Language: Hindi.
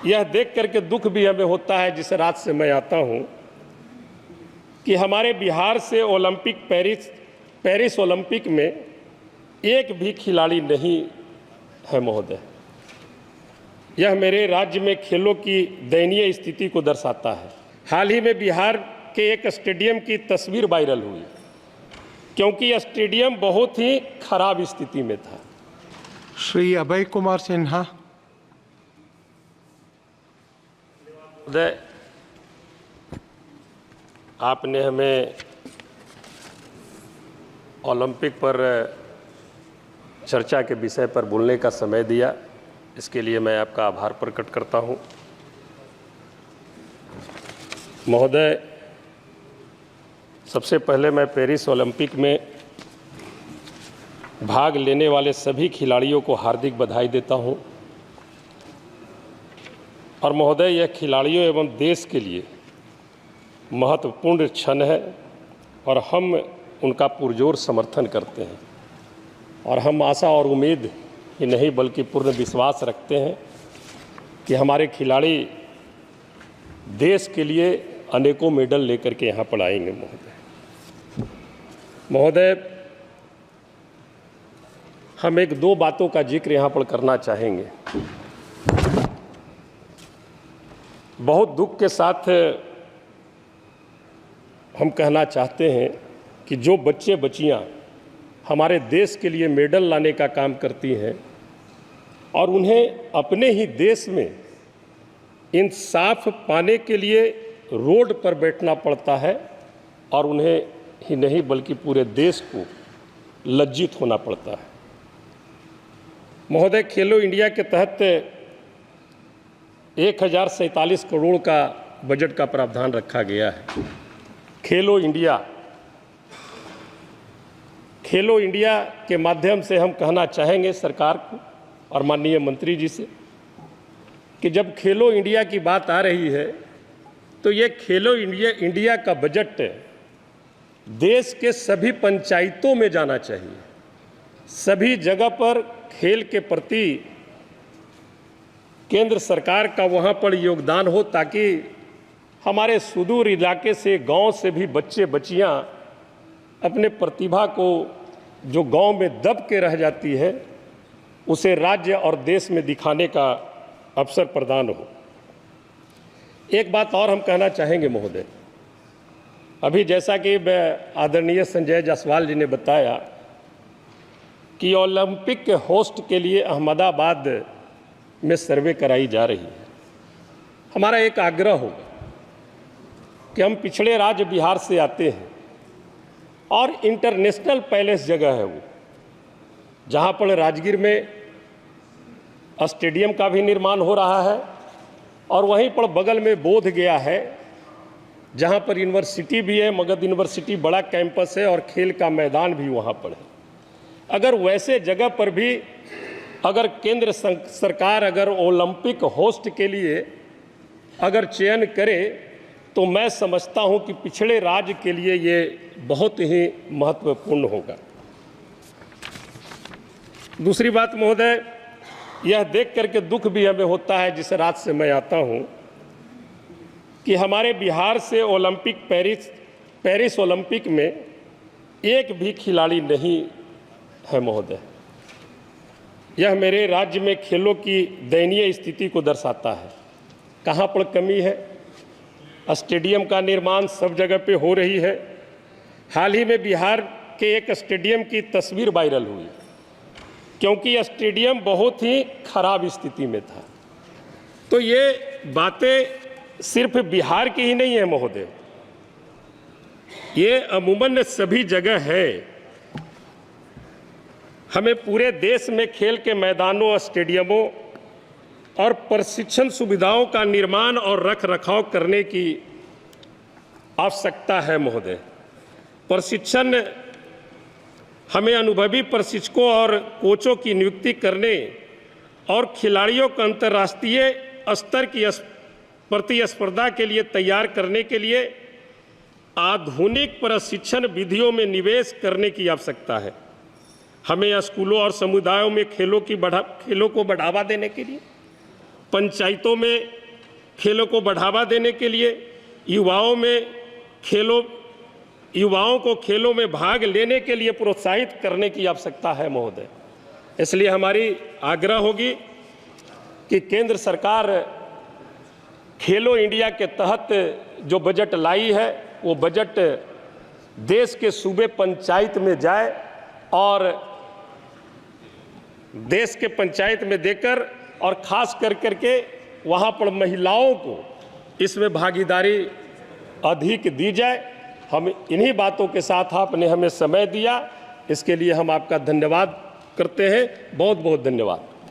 यह देख करके दुख भी हमें होता है जिस राज्य से मैं आता हूं कि हमारे बिहार से पेरिस ओलंपिक में एक भी खिलाड़ी नहीं है महोदय। यह मेरे राज्य में खेलों की दयनीय स्थिति को दर्शाता है। हाल ही में बिहार के एक स्टेडियम की तस्वीर वायरल हुई क्योंकि यह स्टेडियम बहुत ही खराब स्थिति में था। श्री अभय कुमार सिन्हा। महोदय, आपने हमें ओलंपिक पर चर्चा के विषय पर बोलने का समय दिया, इसके लिए मैं आपका आभार प्रकट करता हूं। महोदय, सबसे पहले मैं पेरिस ओलंपिक में भाग लेने वाले सभी खिलाड़ियों को हार्दिक बधाई देता हूं। और महोदय, यह खिलाड़ियों एवं देश के लिए महत्वपूर्ण क्षण है और हम उनका पुरजोर समर्थन करते हैं। और हम आशा और उम्मीद ही नहीं बल्कि पूर्ण विश्वास रखते हैं कि हमारे खिलाड़ी देश के लिए अनेकों मेडल लेकर के यहाँ पर आएंगे। महोदय, हम एक दो बातों का जिक्र यहाँ पर करना चाहेंगे। बहुत दुख के साथ हम कहना चाहते हैं कि जो बच्चे बच्चियाँ हमारे देश के लिए मेडल लाने का काम करती हैं और उन्हें अपने ही देश में इंसाफ पाने के लिए रोड पर बैठना पड़ता है और उन्हें ही नहीं बल्कि पूरे देश को लज्जित होना पड़ता है। महोदय, खेलो इंडिया के तहत 1047 करोड़ का बजट का प्रावधान रखा गया है। खेलो इंडिया के माध्यम से हम कहना चाहेंगे सरकार को और माननीय मंत्री जी से कि जब खेलो इंडिया की बात आ रही है तो ये खेलो इंडिया का बजट देश के सभी पंचायतों में जाना चाहिए। सभी जगह पर खेल के प्रति केंद्र सरकार का वहाँ पर योगदान हो ताकि हमारे सुदूर इलाके से गांव से भी बच्चे बच्चियाँ अपने प्रतिभा को जो गांव में दब के रह जाती है उसे राज्य और देश में दिखाने का अवसर प्रदान हो। एक बात और हम कहना चाहेंगे महोदय, अभी जैसा कि आदरणीय संजय जायसवाल जी ने बताया कि ओलंपिक के होस्ट के लिए अहमदाबाद में सर्वे कराई जा रही है। हमारा एक आग्रह होगा कि हम पिछड़े राज्य बिहार से आते हैं और इंटरनेशनल पैलेस जगह है वो, जहाँ पर राजगीर में स्टेडियम का भी निर्माण हो रहा है और वहीं पर बगल में बोध गया है जहाँ पर यूनिवर्सिटी भी है। मगध यूनिवर्सिटी बड़ा कैंपस है और खेल का मैदान भी वहाँ पर है। अगर वैसे जगह पर भी अगर केंद्र सरकार अगर ओलंपिक होस्ट के लिए अगर चयन करे तो मैं समझता हूं कि पिछड़े राज्य के लिए ये बहुत ही महत्वपूर्ण होगा। दूसरी बात महोदय, यह देख करके दुख भी हमें होता है जिस राज्य से मैं आता हूं कि हमारे बिहार से पेरिस ओलंपिक में एक भी खिलाड़ी नहीं है महोदय। यह मेरे राज्य में खेलों की दयनीय स्थिति को दर्शाता है। कहाँ पर कमी है? स्टेडियम का निर्माण सब जगह पे हो रही है। हाल ही में बिहार के एक स्टेडियम की तस्वीर वायरल हुई क्योंकि यह स्टेडियम बहुत ही खराब स्थिति में था। तो ये बातें सिर्फ बिहार की ही नहीं है महोदय, ये अमूमन सभी जगह है। हमें पूरे देश में खेल के मैदानों, स्टेडियमों और प्रशिक्षण सुविधाओं का निर्माण और रखरखाव करने की आवश्यकता है महोदय। प्रशिक्षण हमें अनुभवी प्रशिक्षकों और कोचों की नियुक्ति करने और खिलाड़ियों को अंतर्राष्ट्रीय स्तर की प्रतिस्पर्धा के लिए तैयार करने के लिए आधुनिक प्रशिक्षण विधियों में निवेश करने की आवश्यकता है। हमें स्कूलों और समुदायों में खेलों को बढ़ावा देने के लिए पंचायतों में खेलों को बढ़ावा देने के लिए युवाओं को खेलों में भाग लेने के लिए प्रोत्साहित करने की आवश्यकता है महोदय। इसलिए हमारी आग्रह होगी कि केंद्र सरकार खेलो इंडिया के तहत जो बजट लाई है वो बजट देश के सूबे पंचायत में जाए और देश के पंचायत में देकर और खास करके वहाँ पर महिलाओं को इसमें भागीदारी अधिक दी जाए। हम इन्हीं बातों के साथ आपने हमें समय दिया, इसके लिए हम आपका धन्यवाद करते हैं। बहुत बहुत धन्यवाद।